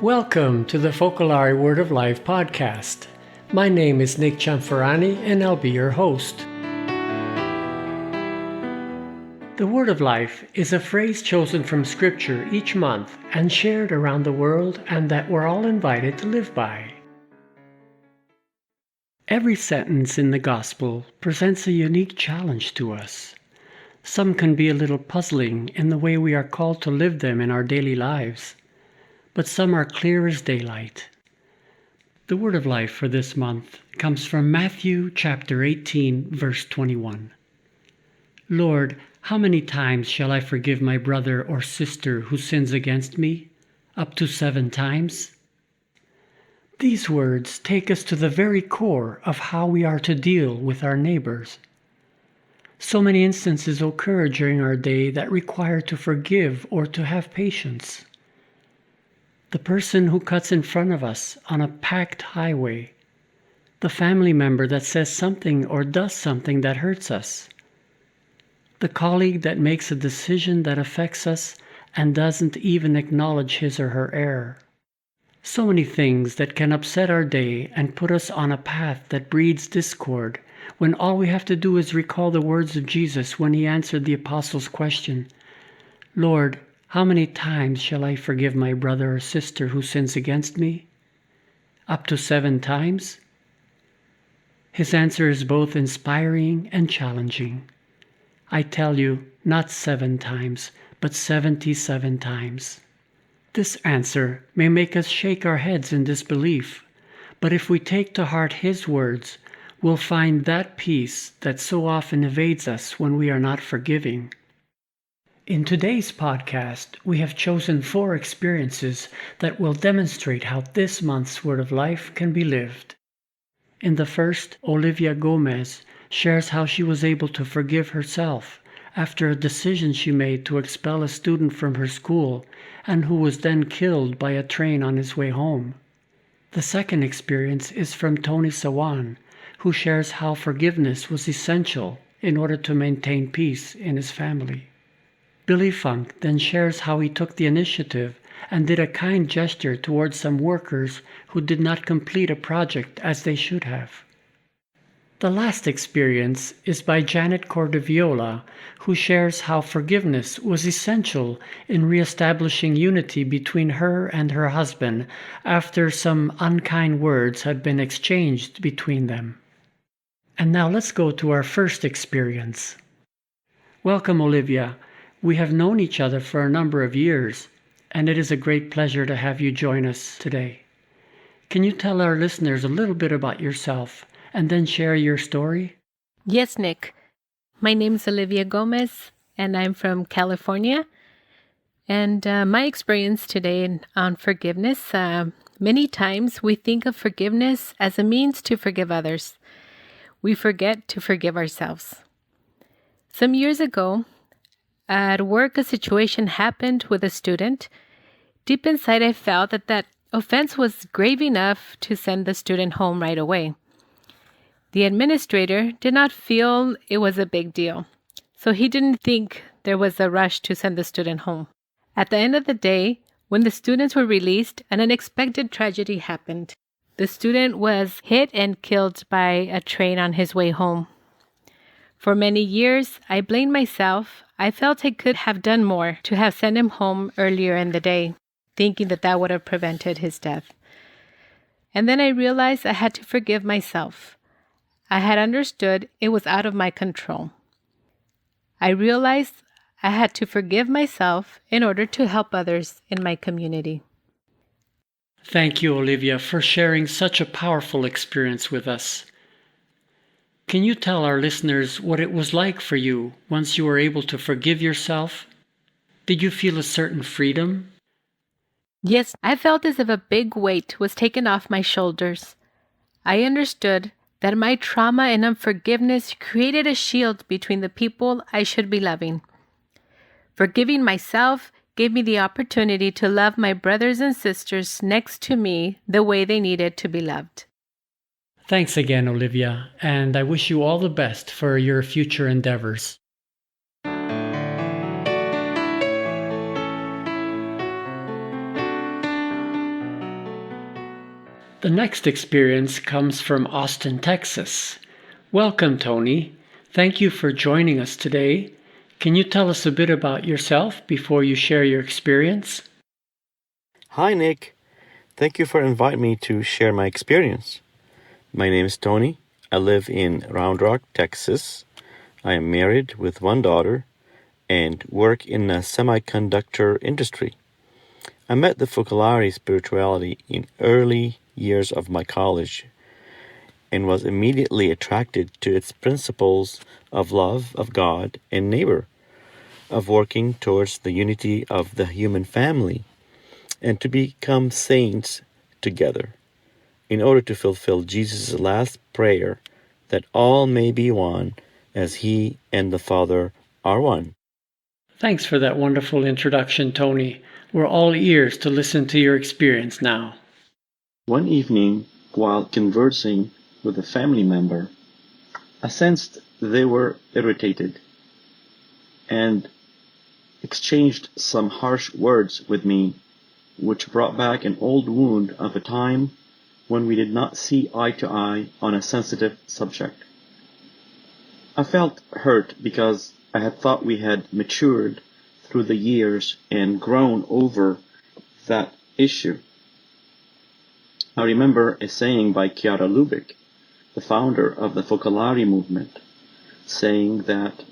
Welcome to the Focolare Word of Life podcast. My name is Nick Cianforani and I'll be your host. The Word of Life is a phrase chosen from Scripture each month and shared around the world and that we're all invited to live by. Every sentence in the Gospel presents a unique challenge to us. Some can be a little puzzling in the way we are called to live them in our daily lives, but some are clear as daylight. The Word of Life for this month comes from Matthew chapter 18, verse 21. Lord, how many times shall I forgive my brother or sister who sins against me? Up to 7 times? These words take us to the very core of how we are to deal with our neighbors. So many instances occur during our day that require to forgive or to have patience. The person who cuts in front of us on a packed highway, the family member that says something or does something that hurts us, the colleague that makes a decision that affects us and doesn't even acknowledge his or her error. So many things that can upset our day and put us on a path that breeds discord when all we have to do is recall the words of Jesus when he answered the apostles' question, Lord, how many times shall I forgive my brother or sister who sins against me? Up to 7 times? His answer is both inspiring and challenging. I tell you, not 7 times, but 77 times. This answer may make us shake our heads in disbelief, but if we take to heart his words, we'll find that peace that so often evades us when we are not forgiving. In today's podcast, we have chosen 4 experiences that will demonstrate how this month's Word of Life can be lived. In the first, Olivia Gomez shares how she was able to forgive herself after a decision she made to expel a student from her school and who was then killed by a train on his way home. The second experience is from Toni Sawan, who shares how forgiveness was essential in order to maintain peace in his family. Billy Funk then shares how he took the initiative and did a kind gesture towards some workers who did not complete a project as they should have. The last experience is by Janet Cordiviola, who shares how forgiveness was essential in reestablishing unity between her and her husband after some unkind words had been exchanged between them. And now let's go to our first experience. Welcome, Olivia. We have known each other for a number of years, and it is a great pleasure to have you join us today. Can you tell our listeners a little bit about yourself and then share your story? Yes, Nick. My name is Olivia Gomez, and I'm from California. And my experience today on forgiveness, many times we think of forgiveness as a means to forgive others. We forget to forgive ourselves. Some years ago, at work, a situation happened with a student. Deep inside, I felt that offense was grave enough to send the student home right away. The administrator did not feel it was a big deal, so he didn't think there was a rush to send the student home. At the end of the day, when the students were released, an unexpected tragedy happened. The student was hit and killed by a train on his way home. For many years, I blamed myself. I felt I could have done more to have sent him home earlier in the day, thinking that would have prevented his death. And then I realized I had to forgive myself. I had understood it was out of my control. I realized I had to forgive myself in order to help others in my community. Thank you, Olivia, for sharing such a powerful experience with us. Can you tell our listeners what it was like for you once you were able to forgive yourself? Did you feel a certain freedom? Yes, I felt as if a big weight was taken off my shoulders. I understood that my trauma and unforgiveness created a shield between the people I should be loving. Forgiving myself gave me the opportunity to love my brothers and sisters next to me the way they needed to be loved. Thanks again, Olivia, and I wish you all the best for your future endeavors. The next experience comes from Austin, Texas. Welcome, Toni. Thank you for joining us today. Can you tell us a bit about yourself before you share your experience? Hi, Nick. Thank you for inviting me to share my experience. My name is Toni. I live in Round Rock, Texas. I am married with one daughter and work in the semiconductor industry. I met the Focolare spirituality in early years of my college and was immediately attracted to its principles of love of God and neighbor, of working towards the unity of the human family, and to become saints together, in order to fulfill Jesus' last prayer that all may be one as he and the Father are one. Thanks for that wonderful introduction, Toni. We're all ears to listen to your experience now. One evening, while conversing with a family member, I sensed they were irritated and exchanged some harsh words with me, which brought back an old wound of a time when we did not see eye to eye on a sensitive subject. I felt hurt because I had thought we had matured through the years and grown over that issue. I remember a saying by Chiara Lubick, the founder of the Focolare movement, saying that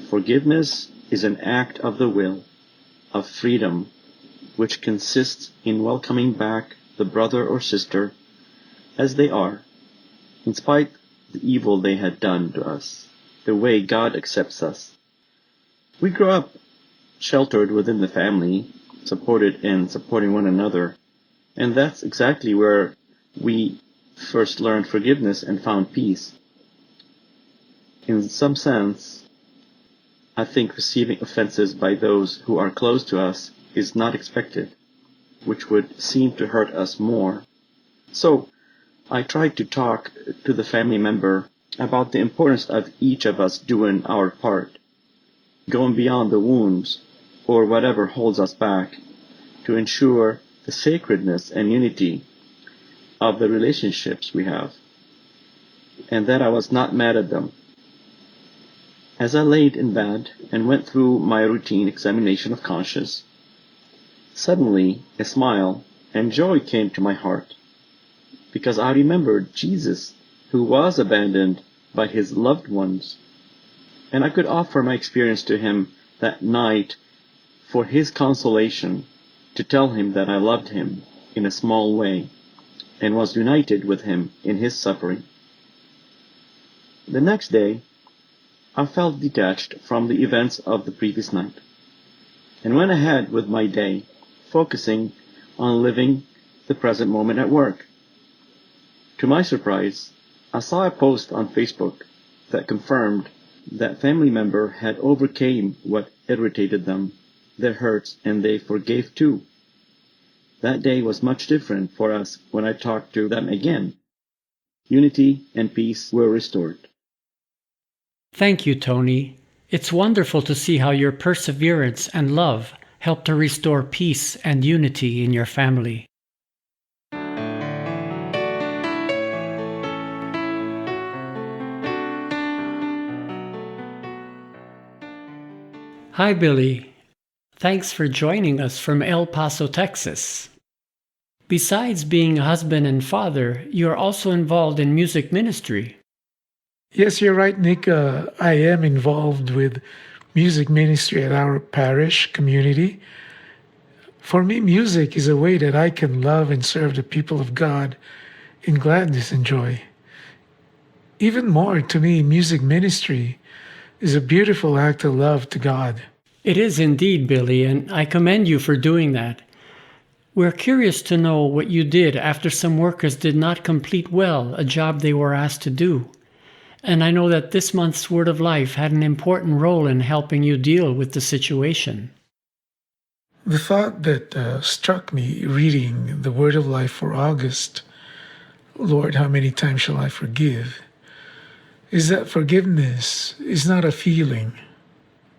forgiveness is an act of the will, of freedom, which consists in welcoming back the brother or sister as they are, in spite of the evil they had done to us, the way God accepts us. We grew up sheltered within the family, supported and supporting one another, and that's exactly where we first learned forgiveness and found peace. In some sense, I think receiving offenses by those who are close to us is not expected, which would seem to hurt us more. So, I tried to talk to the family member about the importance of each of us doing our part, going beyond the wounds or whatever holds us back, to ensure the sacredness and unity of the relationships we have, and that I was not mad at them. As I laid in bed and went through my routine examination of conscience, suddenly a smile and joy came to my heart, because I remembered Jesus, who was abandoned by his loved ones, and I could offer my experience to him that night for his consolation, to tell him that I loved him in a small way and was united with him in his suffering. The next day, I felt detached from the events of the previous night, and went ahead with my day, focusing on living the present moment at work. To my surprise, I saw a post on Facebook that confirmed that family member had overcame what irritated them, their hurts, and they forgave too. That day was much different for us when I talked to them again. Unity and peace were restored. Thank you, Toni. It's wonderful to see how your perseverance and love help to restore peace and unity in your family. Hi, Billy. Thanks for joining us from El Paso, Texas. Besides being a husband and father, you are also involved in music ministry. Yes, you're right, Nick. I am involved with music ministry at our parish community. For me, music is a way that I can love and serve the people of God in gladness and joy. Even more, to me, music ministry is a beautiful act of love to God. It is indeed, Billy, and I commend you for doing that. We're curious to know what you did after some workers did not complete well a job they were asked to do. And I know that this month's Word of Life had an important role in helping you deal with the situation. The thought that struck me reading the Word of Life for August, Lord, how many times shall I forgive, is that forgiveness is not a feeling.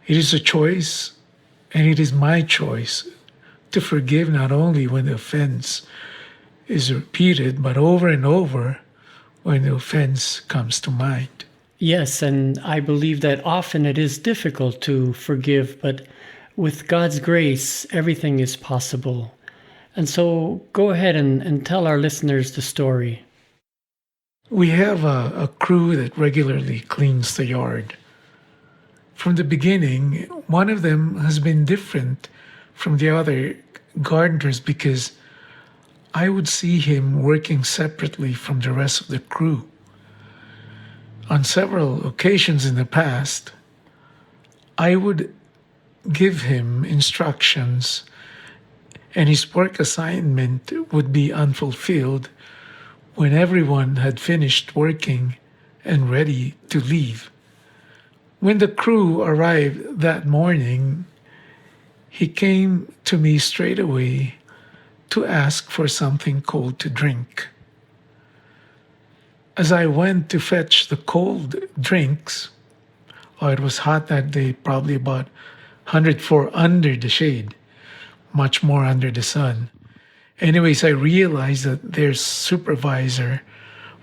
It is a choice, and it is my choice to forgive not only when the offense is repeated, but over and over when the offense comes to mind. Yes, and I believe that often it is difficult to forgive, but with God's grace, everything is possible. And so go ahead and tell our listeners the story. We have a crew that regularly cleans the yard. From the beginning, one of them has been different from the other gardeners because I would see him working separately from the rest of the crew. On several occasions in the past, I would give him instructions and his work assignment would be unfulfilled when everyone had finished working and ready to leave. When the crew arrived that morning, he came to me straight away to ask for something cold to drink. As I went to fetch the cold drinks, it was hot that day, probably about 104 under the shade, much more under the sun. Anyways, I realized that their supervisor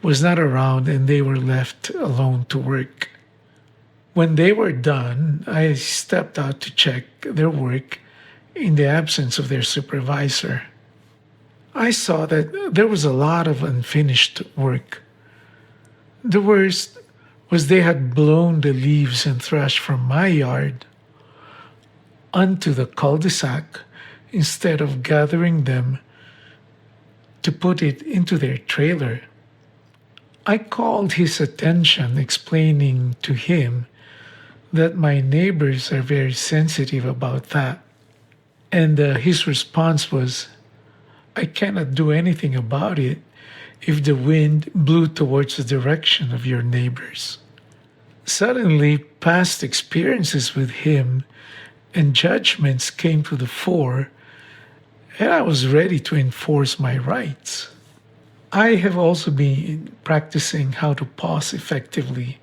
was not around and they were left alone to work. When they were done, I stepped out to check their work in the absence of their supervisor. I saw that there was a lot of unfinished work. The worst was they had blown the leaves and thrush from my yard onto the cul-de-sac instead of gathering them to put it into their trailer. I called his attention, explaining to him that my neighbors are very sensitive about that. And his response was, I cannot do anything about it if the wind blew towards the direction of your neighbors. Suddenly, past experiences with him and judgments came to the fore, and I was ready to enforce my rights. I have also been practicing how to pause effectively.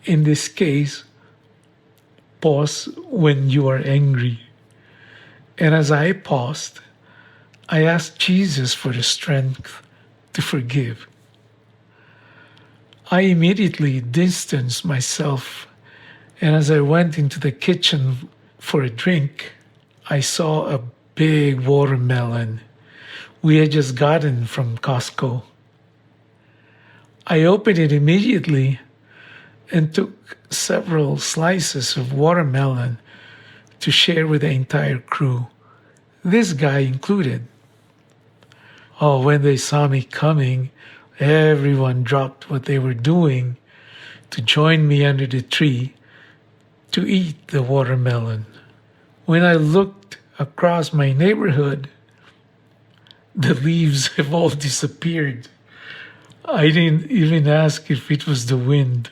In this case, pause when you are angry. And as I paused, I asked Jesus for the strength to forgive. I immediately distanced myself, and as I went into the kitchen for a drink, I saw a big watermelon we had just gotten from Costco. I opened it immediately and took several slices of watermelon to share with the entire crew, this guy included. Oh, when they saw me coming, everyone dropped what they were doing to join me under the tree to eat the watermelon. When I looked across my neighborhood, the leaves have all disappeared. I didn't even ask if it was the wind.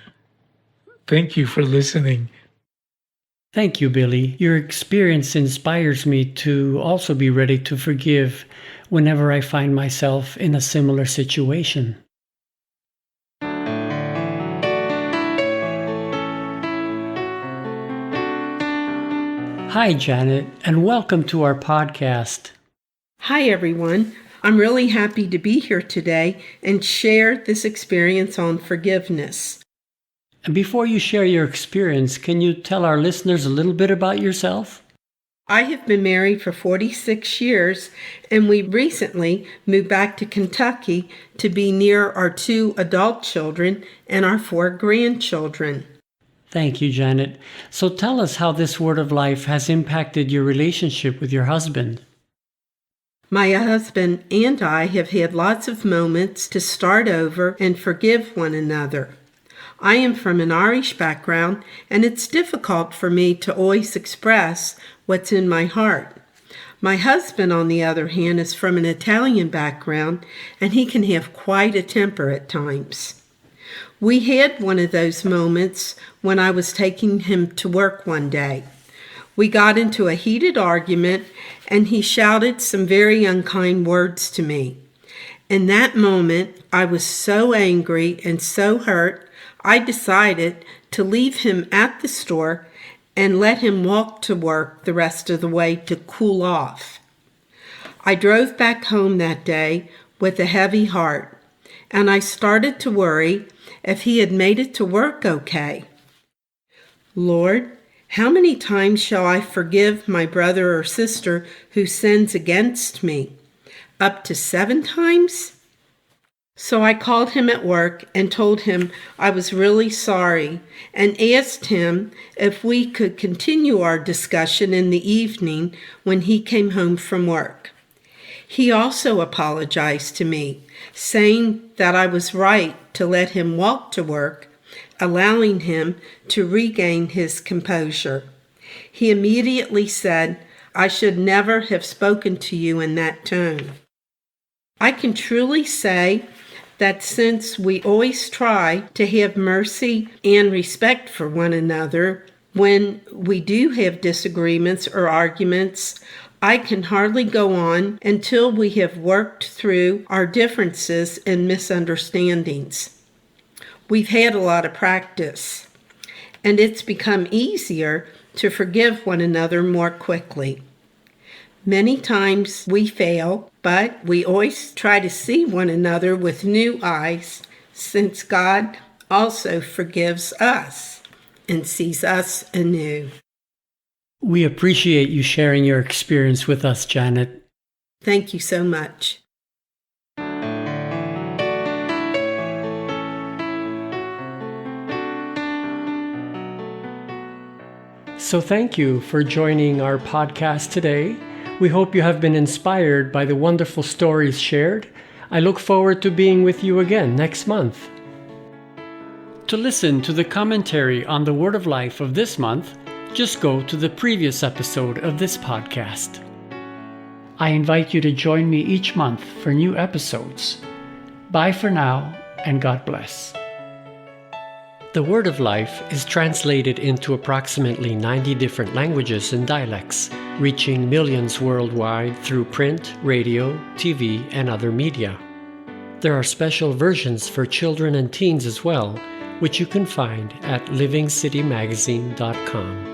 Thank you for listening. Thank you, Billy. Your experience inspires me to also be ready to forgive whenever I find myself in a similar situation. Hi, Janet, and welcome to our podcast. Hi, everyone. I'm really happy to be here today and share this experience on forgiveness. And before you share your experience, can you tell our listeners a little bit about yourself? I have been married for 46 years, and we recently moved back to Kentucky to be near our 2 adult children and our 4 grandchildren. Thank you, Janet. So tell us how this word of life has impacted your relationship with your husband. My husband and I have had lots of moments to start over and forgive one another. I am from an Irish background, and it's difficult for me to always express what's in my heart. My husband, on the other hand, is from an Italian background, and he can have quite a temper at times. We had one of those moments when I was taking him to work one day. We got into a heated argument, and he shouted some very unkind words to me. In that moment, I was so angry and so hurt, I decided to leave him at the store and let him walk to work the rest of the way to cool off. I drove back home that day with a heavy heart, and I started to worry if he had made it to work okay. Lord, how many times shall I forgive my brother or sister who sins against me? Up to 7 times? So I called him at work and told him I was really sorry and asked him if we could continue our discussion in the evening when he came home from work. He also apologized to me, saying that I was right to let him walk to work, allowing him to regain his composure. He immediately said, "I should never have spoken to you in that tone." I can truly say that since we always try to have mercy and respect for one another, when we do have disagreements or arguments, I can hardly go on until we have worked through our differences and misunderstandings. We've had a lot of practice, and it's become easier to forgive one another more quickly. Many times we fail, but we always try to see one another with new eyes, since God also forgives us and sees us anew. We appreciate you sharing your experience with us, Janet. Thank you so much. So thank you for joining our podcast today. We hope you have been inspired by the wonderful stories shared. I look forward to being with you again next month. To listen to the commentary on the Word of Life of this month, just go to the previous episode of this podcast. I invite you to join me each month for new episodes. Bye for now, and God bless. The Word of Life is translated into approximately 90 different languages and dialects, reaching millions worldwide through print, radio, TV, and other media. There are special versions for children and teens as well, which you can find at livingcitymagazine.com.